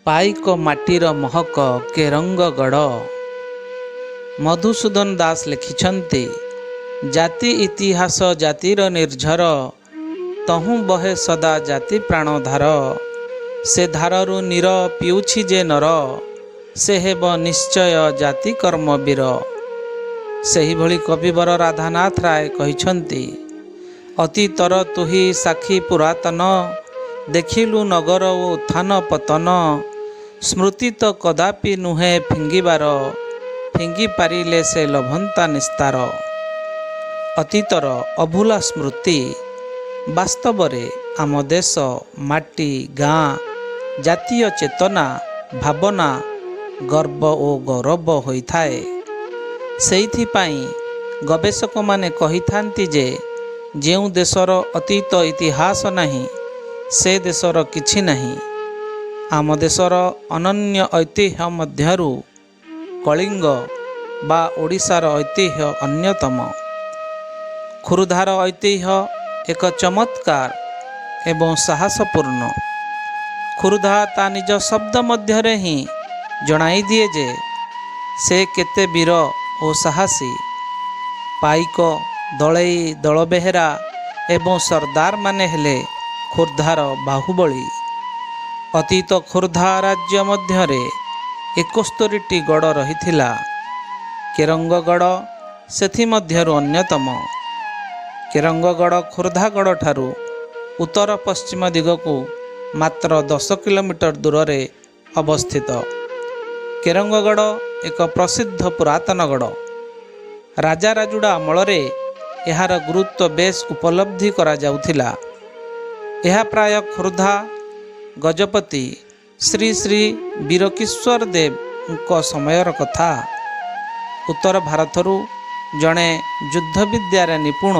ପାଇକ ମାଟିର ମହକ କେରଙ୍ଗଗଡ଼। ମଧୁସୂଦନ ଦାସ ଲେଖିଛନ୍ତି, ଜାତି ଇତିହାସ ଜାତିର ନିର୍ଝର, ତହୁଁ ବହେ ସଦା ଜାତି ପ୍ରାଣଧାର। ସେ ଧାରରୁ ନୀର ପିଉଛି ଯେ ନର, ସେ ହେବ ନିଶ୍ଚୟ ଜାତି କର୍ମବୀର। ସେହିଭଳି କବିବର ରାଧାନାଥ ରାୟ କହିଛନ୍ତି, ଅତୀତର ତୁହି ସାକ୍ଷୀ ପୁରାତନ, ଦେଖିଲୁ ନଗର ଓ ଉତ୍ଥାନ ପତନ। ସ୍ମୃତି ତ କଦାପି ନୁହେଁ ଫିଙ୍ଗିବାର, ଫିଙ୍ଗି ପାରିଲେ ସେ ଲଭନ୍ତା ନିସ୍ତାର। ଅତୀତର ଅଭୁଲା ସ୍ମୃତି ବାସ୍ତବରେ ଆମ ଦେଶ, ମାଟି, ଗାଁ, ଜାତୀୟ ଚେତନା, ଭାବନା, ଗର୍ବ ଓ ଗୌରବ ହୋଇଥାଏ। ସେଇଥିପାଇଁ ଗବେଷକମାନେ କହିଥାନ୍ତି ଯେ ଯେଉଁ ଦେଶର ଅତୀତ ଇତିହାସ ନାହିଁ, ସେ ଦେଶର କିଛି ନାହିଁ। ଆମ ଦେଶର ଅନନ୍ୟ ଐତିହ୍ୟ ମଧ୍ୟରୁ କଳିଙ୍ଗ ବା ଓଡ଼ିଶାର ଐତିହ୍ୟ ଅନ୍ୟତମ। ଖୋର୍ଦ୍ଧାର ଐତିହ୍ୟ ଏକ ଚମତ୍କାର ଏବଂ ସାହସପୂର୍ଣ୍ଣ। ଖୋର୍ଦ୍ଧା ତା ନିଜ ଶବ୍ଦ ମଧ୍ୟରେ ହିଁ ଜଣାଇ ଦିଏ ଯେ ସେ କେତେ ବୀର ଓ ସାହସୀ। ପାଇକ, ଦଳେଇ, ଦଳବେହେରା ଏବଂ ସର୍ଦ୍ଦାରମାନେ ହେଲେ ଖୋର୍ଦ୍ଧାର ବାହୁବଳୀ। ଅତୀତ ଖୋର୍ଦ୍ଧା ରାଜ୍ୟ ମଧ୍ୟରେ 71ଟି ଗଡ଼ ରହିଥିଲା। କେରଙ୍ଗଗଡ଼ ସେଥିମଧ୍ୟରୁ ଅନ୍ୟତମ। କେରଙ୍ଗଗଡ଼ ଖୋର୍ଦ୍ଧାଗଡ଼ଠାରୁ ଉତ୍ତର ପଶ୍ଚିମ ଦିଗକୁ ମାତ୍ର 10 କିଲୋମିଟର ଦୂରରେ ଅବସ୍ଥିତ। କେରଙ୍ଗଗଡ଼ ଏକ ପ୍ରସିଦ୍ଧ ପୁରାତନ ଗଡ଼। ରାଜା ରାଜୁଡ଼ା ଅମଳରେ ଏହାର ଗୁରୁତ୍ୱ ବେଶ ଉପଲବ୍ଧି କରାଯାଉଥିଲା। ଏହା ପ୍ରାୟ ଖୋର୍ଦ୍ଧା ଗଜପତି ଶ୍ରୀ ଶ୍ରୀ ବୀରକିଶୋର ଦେବଙ୍କ ସମୟର କଥା। ଉତ୍ତର ଭାରତରୁ ଜଣେ ଯୁଦ୍ଧ ବିଦ୍ୟାରେ ନିପୁଣ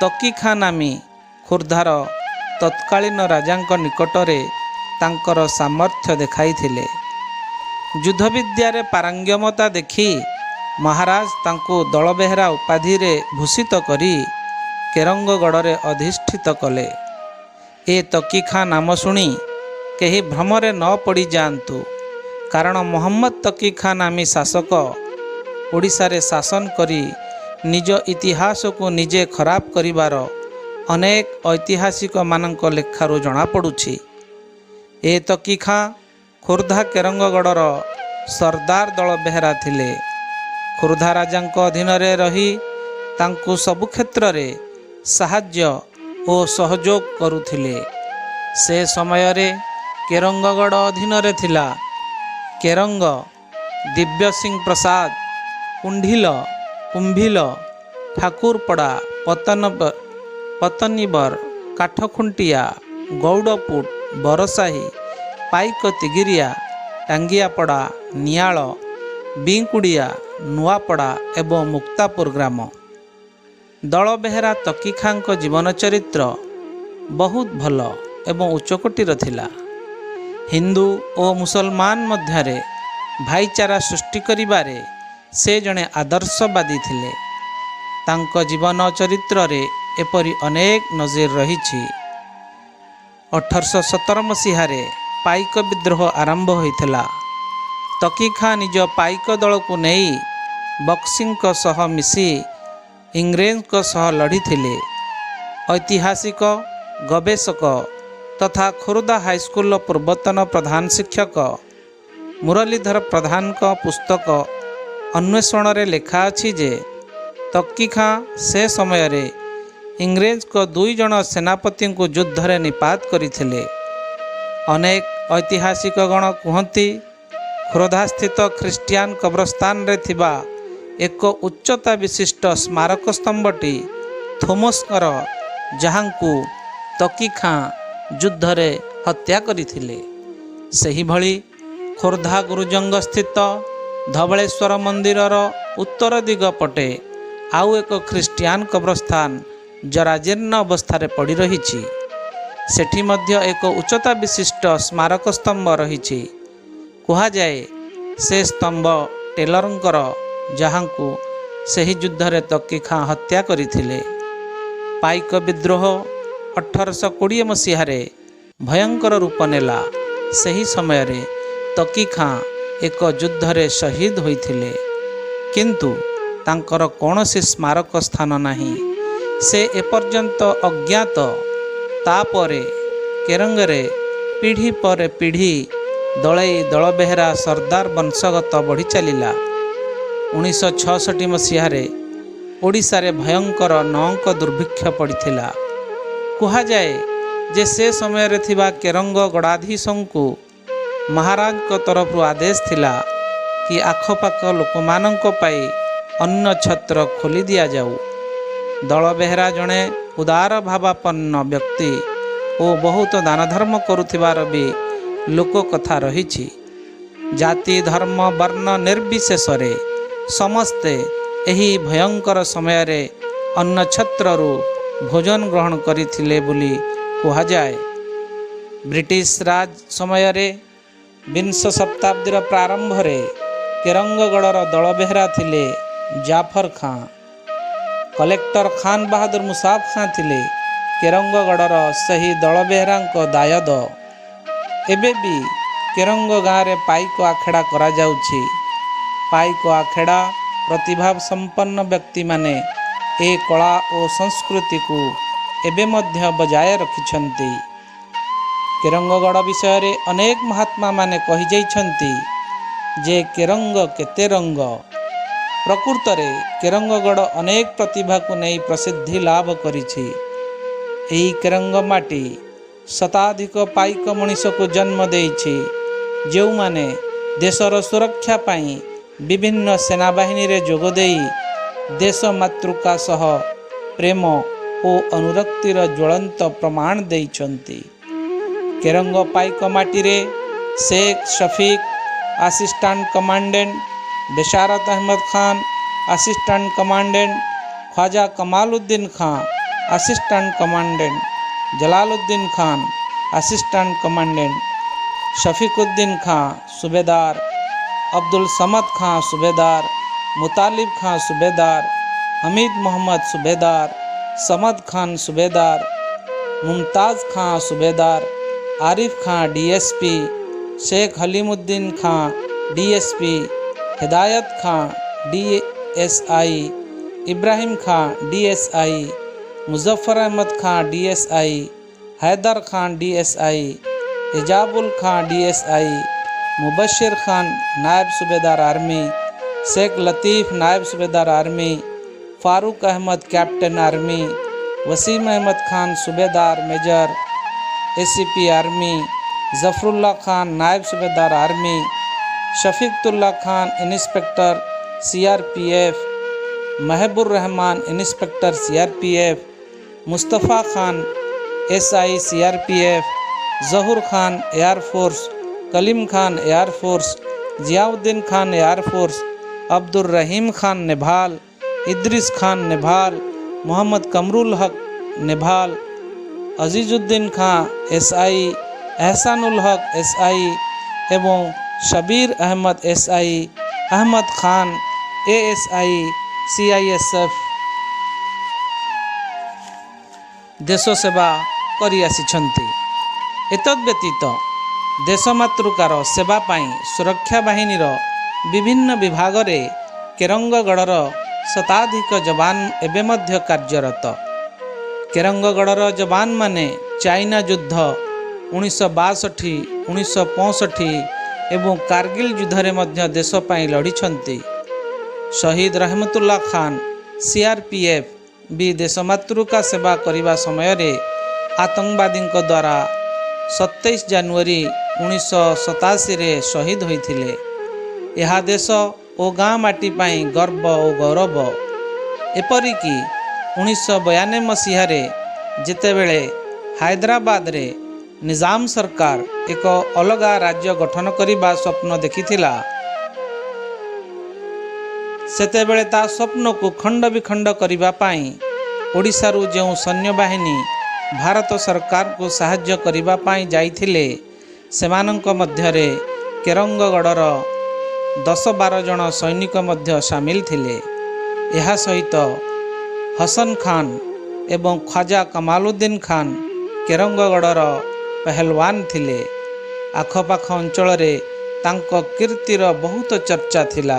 ତକୀ ଖାଁ ନାମୀ ଖୋର୍ଦ୍ଧାର ତତ୍କାଳୀନ ରାଜାଙ୍କ ନିକଟରେ ତାଙ୍କର ସାମର୍ଥ୍ୟ ଦେଖାଇଥିଲେ। ଯୁଦ୍ଧ ବିଦ୍ୟାରେ ପାରଙ୍ଗମତା ଦେଖି ମହାରାଜ ତାଙ୍କୁ ଦଳବେହେରା ଉପାଧିରେ ଭୂଷିତ କରି କେରଙ୍ଗଗଡ଼ରେ ଅଧିଷ୍ଠିତ କଲେ। ଏ ତକୀ ଖାଁ ନାମ ଶୁଣି କେହି ଭ୍ରମରେ ନ ପଡ଼ିଯାଆନ୍ତୁ, କାରଣ ମହମ୍ମଦ ତକୀ ଖାଁ ନାମୀ ଶାସକ ଓଡ଼ିଶାରେ ଶାସନ କରି ନିଜ ଇତିହାସକୁ ନିଜେ ଖରାପ କରିବାର ଅନେକ ଐତିହାସିକମାନଙ୍କ ଲେଖାରୁ ଜଣାପଡ଼ୁଛି। ଏ ତକୀ ଖାଁ ଖୋର୍ଦ୍ଧା କେରଙ୍ଗଗଡ଼ର ସର୍ଦ୍ଦାର ଦଳବେହେରା ଥିଲେ। ଖୋର୍ଦ୍ଧା ରାଜାଙ୍କ ଅଧୀନରେ ରହି ତାଙ୍କୁ ସବୁ କ୍ଷେତ୍ରରେ ସାହାଯ୍ୟ ଓ ସହଯୋଗ କରୁଥିଲେ। ସେ ସମୟରେ କେରଙ୍ଗଗଡ଼ ଅଧୀନରେ ଥିଲା କେରଙ୍ଗ, ଦିବ୍ୟସିଂ ପ୍ରସାଦ, କୁଣ୍ଢିଲ, କୁମ୍ଭିଲ, ଠାକୁରପଡ଼ା, ପତନିବର, କାଠଖୁଣ୍ଟିଆ, ଗୌଡ଼ପୁଟ, ବରସାହି, ପାଇକ ତିଗିରିଆ, ଟାଙ୍ଗିଆପଡ଼ା, ନିଆଳ, ବିଙ୍କୁଡ଼ିଆ, ନୂଆପଡ଼ା ଏବଂ ମୁକ୍ତାପୁର ଗ୍ରାମ। ଦଳବେହେରା ତକୀ ଖାଁଙ୍କ ଜୀବନ ଚରିତ୍ର ବହୁତ ଭଲ ଏବଂ ଉଚ୍ଚକୋଟୀର ଥିଲା। ହିନ୍ଦୁ ଓ ମୁସଲମାନ ମଧ୍ୟରେ ଭାଇଚାରା ସୃଷ୍ଟି କରିବାରେ ସେ ଜଣେ ଆଦର୍ଶବାଦୀ ଥିଲେ। ତାଙ୍କ ଜୀବନ ଚରିତ୍ରରେ ଏପରି ଅନେକ ନଜିର ରହିଛି। 1817 ମସିହାରେ ପାଇକ ବିଦ୍ରୋହ ଆରମ୍ଭ ହୋଇଥିଲା। ତକୀ ଖାଁ ନିଜ ପାଇକ ଦଳକୁ ନେଇ ବକ୍ସିଙ୍କ ସହ ମିଶି ଇଂରେଜଙ୍କ ସହ ଲଢ଼ିଥିଲେ। ଐତିହାସିକ, ଗବେଷକ ତଥା ଖୋର୍ଦ୍ଧା ହାଇସ୍କୁଲର ପୂର୍ବତନ ପ୍ରଧାନ ଶିକ୍ଷକ ମୁରଲୀଧର ପ୍ରଧାନଙ୍କ ପୁସ୍ତକ ଅନ୍ୱେଷଣରେ ଲେଖା ଅଛି ଯେ ତକୀ ଖାଁ ସେ ସମୟରେ ଇଂରେଜଙ୍କ 2 ଜଣ ସେନାପତିଙ୍କୁ ଯୁଦ୍ଧରେ ନିପାତ କରିଥିଲେ। ଅନେକ ଐତିହାସିକଗଣ କୁହନ୍ତି, ଖୋର୍ଦ୍ଧାସ୍ଥିତ ଖ୍ରୀଷ୍ଟିଆନ କବରସ୍ଥାନରେ ଥିବା ଏକ ଉଚ୍ଚତା ବିଶିଷ୍ଟ ସ୍ମାରକ ସ୍ତମ୍ଭଟି ଥୋମସଙ୍କର, ଯାହାଙ୍କୁ ତକୀ ଖାଁ ଯୁଦ୍ଧରେ ହତ୍ୟା କରିଥିଲେ। ସେହିଭଳି ଖୋର୍ଦ୍ଧା ଗୁରୁଜଙ୍ଗସ୍ଥିତ ଧବଳେଶ୍ୱର ମନ୍ଦିରର ଉତ୍ତର ଦିଗ ପଟେ ଆଉ ଏକ ଖ୍ରୀଷ୍ଟିଆନ କବରସ୍ଥାନ ଜରାଜୀର୍ଣ୍ଣ ଅବସ୍ଥାରେ ପଡ଼ି ରହିଛି। ସେଠି ମଧ୍ୟ ଏକ ଉଚ୍ଚତା ବିଶିଷ୍ଟ ସ୍ମାରକ ସ୍ତମ୍ଭ ରହିଛି। କୁହାଯାଏ ସେ ସ୍ତମ୍ଭ ଟେଲରଙ୍କର, ଯାହାଙ୍କୁ ସେହି ଯୁଦ୍ଧରେ ତକୀ ଖାଁ ହତ୍ୟା କରିଥିଲେ। ପାଇକ ବିଦ୍ରୋହ 1820 ମସିହାରେ ଭୟଙ୍କର ରୂପ ନେଲା। ସେହି ସମୟରେ ତକି ଖାଁ ଏକ ଯୁଦ୍ଧରେ ଶହୀଦ ହୋଇଥିଲେ, କିନ୍ତୁ ତାଙ୍କର କୌଣସି ସ୍ମାରକ ସ୍ଥାନ ନାହିଁ। ସେ ଏପର୍ଯ୍ୟନ୍ତ ଅଜ୍ଞାତ। ତାପରେ କେରଙ୍ଗରେ ପିଢ଼ି ପରେ ପିଢ଼ି ଦଳେଇ ଦଳବେହେରା ସର୍ଦ୍ଦାର ବଂଶଗତ ବଢ଼ି ଚାଲିଲା। 1966 ମସିହାରେ ଓଡ଼ିଶାରେ ଭୟଙ୍କର ନଅଙ୍କ ଦୁର୍ଭିକ୍ଷ ପଡ଼ିଥିଲା। କୁହାଯାଏ ଯେ ସେ ସମୟରେ ଥିବା କେରଙ୍ଗ ଗଡ଼ାଧୀଶଙ୍କୁ ମହାରାଜଙ୍କ ତରଫରୁ ଆଦେଶ ଥିଲା କି ଆଖପାଖ ଲୋକମାନଙ୍କ ପାଇଁ ଅନ୍ନ ଛତ୍ର ଖୋଲି ଦିଆଯାଉ। ଦଳବେହେରା ଜଣେ ଉଦାର ଭାବାପନ୍ନ ବ୍ୟକ୍ତି ଓ ବହୁତ ଦାନଧର୍ମ କରୁଥିବାର ବି ଲୋକକଥା ରହିଛି। ଜାତି ଧର୍ମ ବର୍ଣ୍ଣ ନିର୍ବିଶେଷରେ ସମସ୍ତେ ଏହି ଭୟଙ୍କର ସମୟରେ ଅନ୍ନଛତ୍ରରୁ ଭୋଜନ ଗ୍ରହଣ କରିଥିଲେ ବୋଲି କୁହାଯାଏ। ବ୍ରିଟିଶ ରାଜ ସମୟରେ ବିଂଶ ଶତାବ୍ଦୀର ପ୍ରାରମ୍ଭରେ କେରଙ୍ଗଗଡ଼ର ଦଳବେହେରା ଥିଲେ ଜାଫର ଖାଁ। କଲେକ୍ଟର ଖାନ ବାହାଦୁର ମୁସାଫ ଖାଁ ଥିଲେ କେରଙ୍ଗଗଡ଼ର ସେହି ଦଳବେହେରାଙ୍କ ଦାୟଦ। ଏବେ ବି କେରଙ୍ଗ ଗାଁରେ ପାଇକ ଆଖଡ଼ା କରାଯାଉଛି। ପାଇକ ଆଖଡ଼ା ପ୍ରତିଭା ସମ୍ପନ୍ନ ବ୍ୟକ୍ତିମାନେ ଏ କଳା ଓ ସଂସ୍କୃତିକୁ ଏବେ ମଧ୍ୟ ବଜାୟ ରଖିଛନ୍ତି। କେରଙ୍ଗଗଡ଼ ବିଷୟରେ ଅନେକ ମହାତ୍ମାମାନେ କହିଯାଇଛନ୍ତି ଯେ କେରଙ୍ଗ କେତେ ରଙ୍ଗ। ପ୍ରକୃତରେ କେରଙ୍ଗଗଡ଼ ଅନେକ ପ୍ରତିଭାକୁ ନେଇ ପ୍ରସିଦ୍ଧି ଲାଭ କରିଛି। ଏହି କେରଙ୍ଗ ମାଟି ଶତାଧିକ ପାଇକ ମଣିଷକୁ ଜନ୍ମ ଦେଇଛି, ଯେଉଁମାନେ ଦେଶର ସୁରକ୍ଷା ପାଇଁ ବିଭିନ୍ନ ସେନାବାହିନୀରେ ଯୋଗ ଦେଇ ଦେଶ ମାତୃକା ସହ ପ୍ରେମ ଓ ଅନୁରକ୍ତିର ଜ୍ୱଳନ୍ତ ପ୍ରମାଣ ଦେଇଛନ୍ତି। କେରଙ୍ଗ ପାଇକ ମାଟିରେ Sheikh Shafiq assistant commandant, Besharat Ahmad Khan assistant commandant, Khwaja Kamal Uddin Khan assistant commandant, Jalaluddin Khan assistant commandant, Shafiquddin Khan subedar, Abdul Samad Khan subedar, Mutalib खां सूबेदार, हमीद मोहम्मद सूबेदार, समद खान सूबेदार, Mumtaz Khan subedar, Arif Khan DSP, Sheikh Halimuddin Khan DSP, Hidayat Khan DSI, Ibrahim Khan DSI, Muzaffar Ahmad Khan DSI, Haider Khan DSI, Ejabul Khan DSI, Mubashir Khan naib subedar army, Sheikh Latif naib subedar army, Farooq Ahmad captain army, Wasim Ahmad Khan subedar major ACP army, Zafarullah Khan naib subedar army, Shafiqullah Khan inspector CRPF, Mahbur Rahman inspector CRPF, Mustafa Khan SI CRPF, Zahoor Khan air force, Kaleem Khan air force, Ziauddin Khan air force, Abdul Rahim Khan naval, Idris Khan naval, Mohammad Kamrul Haq naval, Azizuddin Khan SI, Ehsanul Haq SI एवं Shabbir Ahmed SI, Ahmed Khan ASI CISF देश सेवा करि आसिछन्ति। एतद् व्यतीत देशमातृकार सेवा पाई सुरक्षा बाहिनीर विभिन्न विभाग रे केरंगगढ़र शताधिक जवान एबे मध्य कार्यरत। केरंगगढ़र जवान माने चाइना युद्ध 1962, 1965 एवं कारगिल युद्धरे मध्य देश पाई लढ़िछन्ति। शहीद रहमतुल्लाह खान सीआरपीएफ भी देशमातृका सेवा करिबा समय रे आतंकवादी द्वारा 27 जनवरी 1987 रे शहीद होइथिले। यह देश और गाँ माटी पाई गर्व और गौरव। एपरिकी 1992 मसीहारे जेतेबेले हैदराबाद रे निजाम सरकार एक अलगा राज्य गठन करिबा स्वप्न देखिथिला, सेतेबेले ता स्वप्न को खंड विखंड करिबा पाई ओडिशारू जो सैन्य बाहिनी भारत सरकार को साहाय्य करिबा पाई जाइथिले, सेमानंक मध्यरे केरंगगढ़र 10-12 जन सैनिक मध्य सामिल थिले। यह सहित हसन खान एवं ख्वाजा कमालुद्दीन खान केरंगगढ़र पहलवान थिले। आखपाख अंचल तांको कीर्तिर बहुत चर्चा थिला।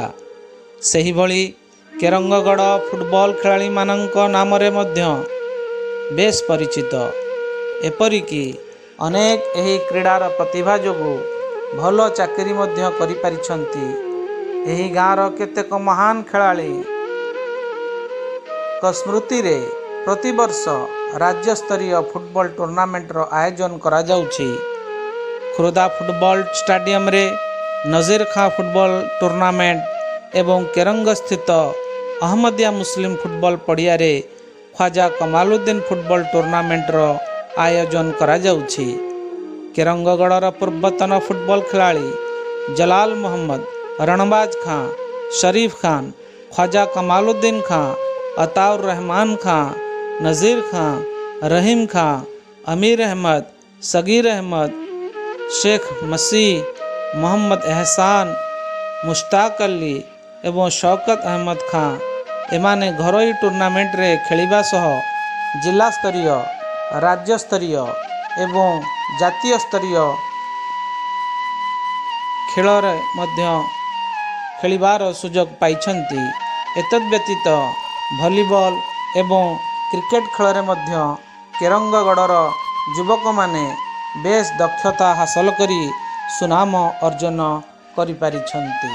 सेहिभଳି केरंगगढ़ फुटबॉल खिलाड़ी मानक नाम रे मध्य बेस परिचित। एपरिकी अनेक एही क्रीडार प्रतिभा जोगु भल चाकरी मध्य करि पारिछंती। एही गाँर केतेक महान खेलाड़ी स्मृति रे प्रतिवर्ष राज्य स्तरीय फुटबॉल टूर्नामेंट रो आयोजन करा जाउछि। खुर्दा फुटबॉल स्टेडियम रे नजीर खां फुटबॉल टूर्नामेंट एवं केरंग स्थित अहमदिया मुस्लिम फुटबॉल पड़िया रे ख्वाजा कमालुद्दीन फुटबॉल टूर्नामेंट रो आयोजन करा जाउछि। केरंगगढ़ पूर्वतन फुटबॉल खिलाड़ी जलाल मोहम्मद, रणबाज खां, शरीफ खान, ख्वाजा कमालुद्दीन खां, अताउर रहमान खां, नज़ीर खां, रहीम खां, अमीर अहमद, सगीर अहमद, शेख मसीह, मोहम्मद एहसान, मुश्ताक अली एवं शौकत अहमद खां एमाने घरोई टूर्नामेंट रे खेलिबा सह जिला स्तरीय, राज्य स्तरीय एवं जातीय स्तरीय खेल रे मध्य खेलिबार सुजोग पाइछंती। एतद व्यतीत भलीबॉल एवं क्रिकेट खेल रे मध्य केरंगगढ़र युवक माने बेस दक्षता हासिल करी सुनाम अर्जन करि पारिछंती।